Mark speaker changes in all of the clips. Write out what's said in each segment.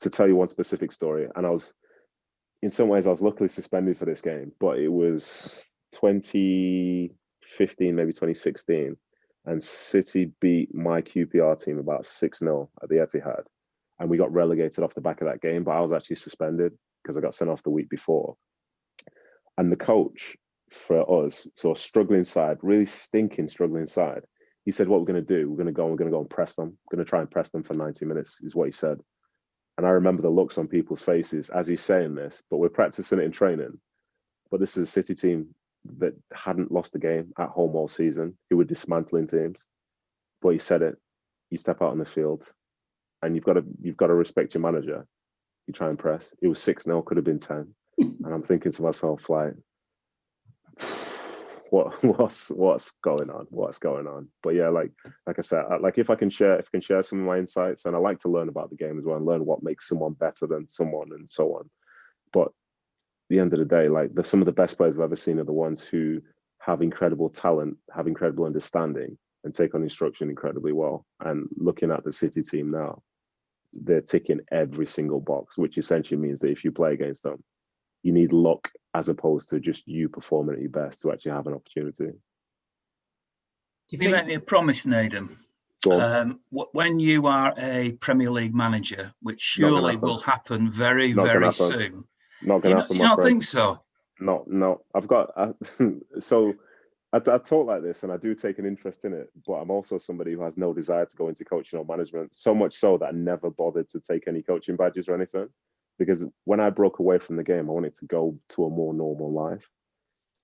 Speaker 1: to tell you one specific story, and in some ways I was luckily suspended for this game, but it was 2015, maybe 2016, and City beat my QPR team about 6-0 at the Etihad, and we got relegated off the back of that game, but I was actually suspended because I got sent off the week before. And the coach for us, so struggling side, really stinking struggling side, he said, what we're going to do, we're going to go and press them. We're going to try and press them for 90 minutes, is what he said. And I remember the looks on people's faces as he's saying this, but we're practicing it in training. But this is a City team that hadn't lost a game at home all season, who were dismantling teams. But he said it, you step out on the field and you've got to respect your manager. You try and press. It was 6-0, could have been 10. And I'm thinking to myself, like, what's going on? What's going on? But yeah, like I said, like if I can share some of my insights, and I like to learn about the game as well and learn what makes someone better than someone and so on. But at the end of the day, like some of the best players I've ever seen are the ones who have incredible talent, have incredible understanding, and take on instruction incredibly well. And looking at the City team now, they're ticking every single box, which essentially means that if you play against them, you need luck as opposed to just you performing at your best to actually have an opportunity.
Speaker 2: You make me a promise, Nedum. When you are a Premier League manager, which surely will happen very, very soon.
Speaker 1: Not going to happen.
Speaker 2: You don't think so?
Speaker 1: No. I've got so I talk like this, and I do take an interest in it, but I'm also somebody who has no desire to go into coaching or management. So much so that I never bothered to take any coaching badges or anything. Because when I broke away from the game, I wanted to go to a more normal life.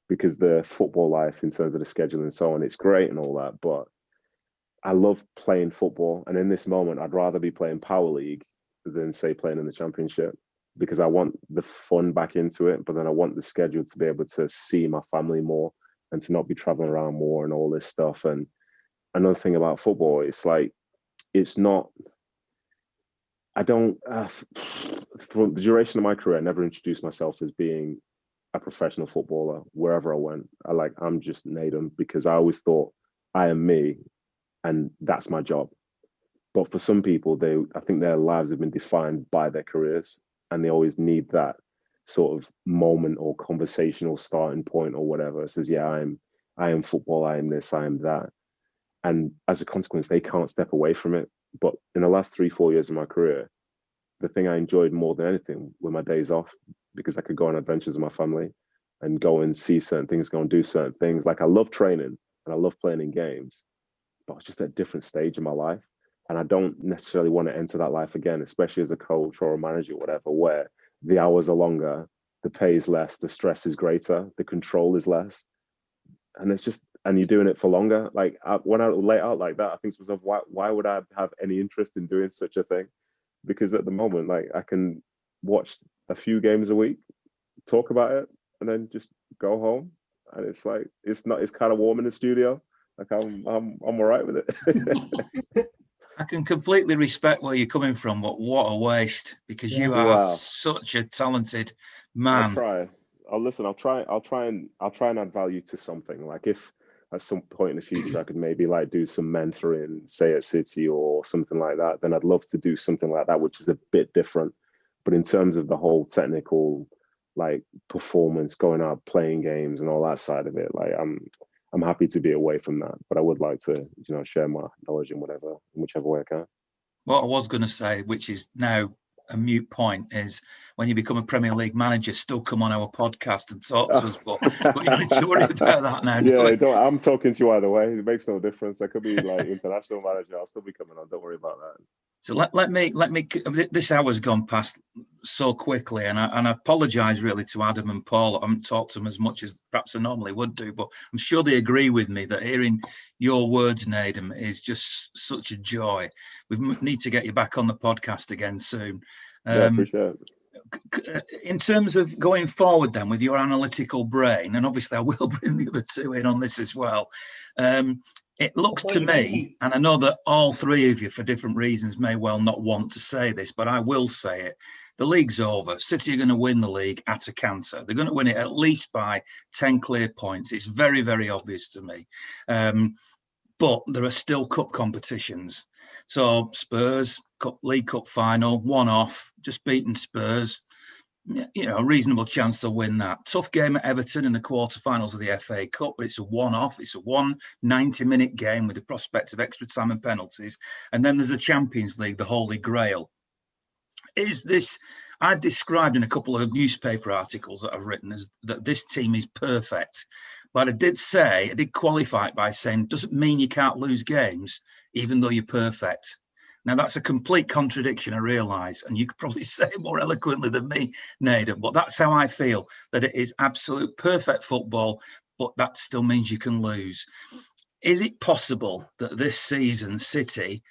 Speaker 1: Because the football life, in terms of the schedule and so on, it's great and all that, but I love playing football. And in this moment, I'd rather be playing Power League than, say, playing in the Championship, because I want the fun back into it, but then I want the schedule to be able to see my family more and to not be traveling around more and all this stuff. And another thing about football, it's like, it's not... for the duration of my career, I never introduced myself as being a professional footballer wherever I went. I'm just Nedum, because I always thought I am me and that's my job. But for some people, I think their lives have been defined by their careers, and they always need that sort of moment or conversational starting point or whatever. It says, yeah, I am football, I am this, I am that. And as a consequence, they can't step away from it. But in the last 3-4 years of my career, the thing I enjoyed more than anything were my days off, because I could go on adventures with my family and go and see certain things, go and do certain things. Like, I love training and I love playing in games, but it's just at a different stage in my life. And I don't necessarily want to enter that life again, especially as a coach or a manager or whatever, where the hours are longer, the pay is less, the stress is greater, the control is less. And it's just, and you're doing it for longer. Like, when I lay out like that, I think to myself, why would I have any interest in doing such a thing? Because at the moment, like, I can watch a few games a week, talk about it, and then just go home. And it's like, it's kind of warm in the studio. Like, I'm all right with it.
Speaker 2: I can completely respect where you're coming from, but what a waste, because you are such a talented man.
Speaker 1: I'll try. I'll try and add value to something. Like, if at some point in the future I could maybe like do some mentoring, say at City or something like that, then I'd love to do something like that, which is a bit different. But in terms of the whole technical, like, performance, going out, playing games and all that side of it, like, I'm happy to be away from that, but I would like to, share my knowledge in whichever way I can.
Speaker 2: What I was going to say, which is now a mute point, is when you become a Premier League manager, still come on our podcast and talk to us, but you don't need to worry about that now.
Speaker 1: Yeah, I'm talking to you either way. It makes no difference. I could be like international manager. I'll still be coming on. Don't worry about that.
Speaker 2: So let me. This hour's gone past so quickly, and I apologise really to Adam and Paul. I haven't talked to them as much as perhaps I normally would do, but I'm sure they agree with me that hearing your words, Nedum, is just such a joy. We need to get you back on the podcast again soon.
Speaker 1: Yeah, appreciate it.
Speaker 2: In terms of going forward, then, with your analytical brain, and obviously I will bring the other two in on this as well. It looks to me, and I know that all three of you, for different reasons, may well not want to say this, but I will say it. The league's over. City are going to win the league at a canter. They're going to win it at least by 10 clear points. It's very, very obvious to me. But there are still cup competitions. So Spurs League Cup final, one off, just beaten Spurs. You know, a reasonable chance they'll win that. Tough game at Everton in the quarterfinals of the FA Cup, but it's a one-off. It's a 90-minute game with the prospect of extra time and penalties. And then there's the Champions League, the Holy Grail. Is this, I've described in a couple of newspaper articles that I've written as that this team is perfect. But I did qualify it by saying, doesn't mean you can't lose games, even though you're perfect. Now, that's a complete contradiction, I realise, and you could probably say it more eloquently than me, Nedum, but that's how I feel, that it is absolute perfect football, but that still means you can lose. Is it possible that this season, City,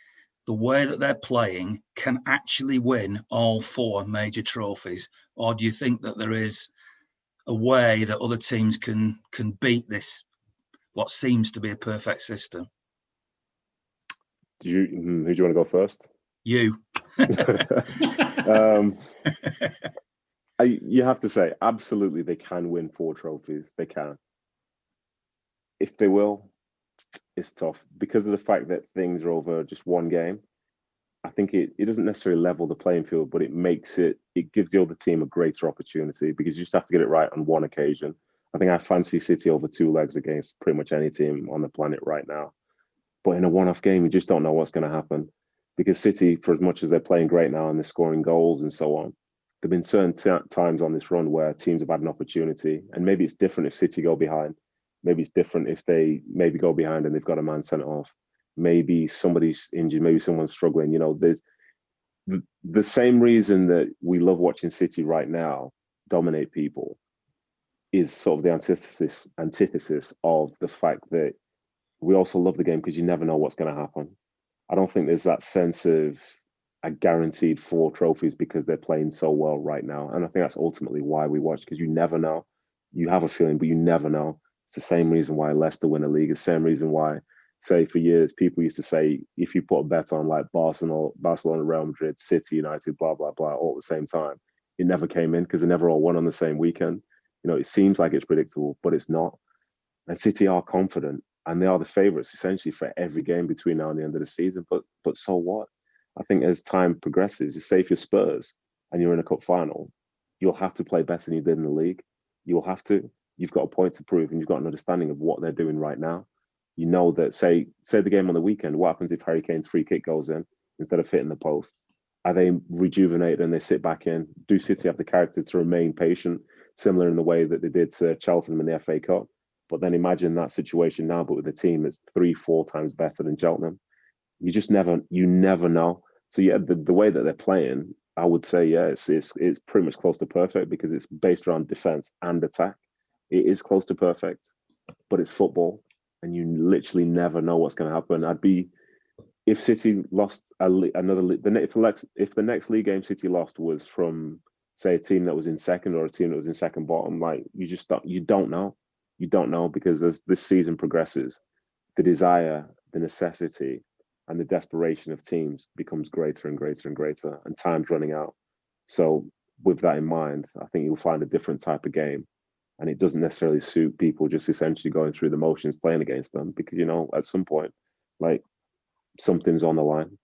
Speaker 2: the way that they're playing, can actually win all 4 major trophies? Or do you think that there is a way that other teams can beat this, what seems to be a perfect system?
Speaker 1: Who do you want to go first?
Speaker 2: You.
Speaker 1: You have to say, absolutely, they can win 4 trophies. They can. If they will, it's tough because of the fact that things are over just one game. I think it doesn't necessarily level the playing field, but it gives the other team a greater opportunity because you just have to get it right on one occasion. I think I fancy City over 2 legs against pretty much any team on the planet right now. But in a one-off game, you just don't know what's going to happen because City, for as much as they're playing great now and they're scoring goals and so on, there've been certain times on this run where teams have had an opportunity, and maybe it's different if City go behind. Maybe it's different if they maybe go behind and they've got a man sent off. Maybe somebody's injured. Maybe someone's struggling. You know, there's the same reason that we love watching City right now dominate people is sort of the antithesis of the fact that we also love the game because you never know what's going to happen. I don't think there's that sense of a guaranteed 4 trophies because they're playing so well right now. And I think that's ultimately why we watch, because you never know. You have a feeling, but you never know. It's the same reason why Leicester win a league. It's the same reason why, say, for years, people used to say, if you put a bet on like Barcelona, Real Madrid, City, United, blah, blah, blah, all at the same time, it never came in because they never all won on the same weekend. You know, it seems like it's predictable, but it's not. And City are confident. And they are the favourites essentially for every game between now and the end of the season. But so what? I think as time progresses, say if you're Spurs and you're in a cup final, you'll have to play better than you did in the league. You'll have to. You've got a point to prove and you've got an understanding of what they're doing right now. You know that, say the game on the weekend, what happens if Harry Kane's free kick goes in instead of hitting the post? Are they rejuvenated and they sit back in? Do City have the character to remain patient, similar in the way that they did to Cheltenham in the FA Cup? But then imagine that situation now, but with a team that's 3-4 times better than Cheltenham. You never know. So yeah, the way that they're playing, I would say, yeah, it's pretty much close to perfect because it's based around defense and attack. It is close to perfect, but it's football, and you literally never know what's going to happen. If City lost if the next league game City lost was from, say, a team that was in second or a team that was in second bottom, like you don't know. You don't know because as this season progresses, the desire, the necessity, and the desperation of teams becomes greater and greater and greater, and time's running out. So with that in mind, I think you'll find a different type of game, and it doesn't necessarily suit people just essentially going through the motions playing against them because, you know, at some point, like, something's on the line.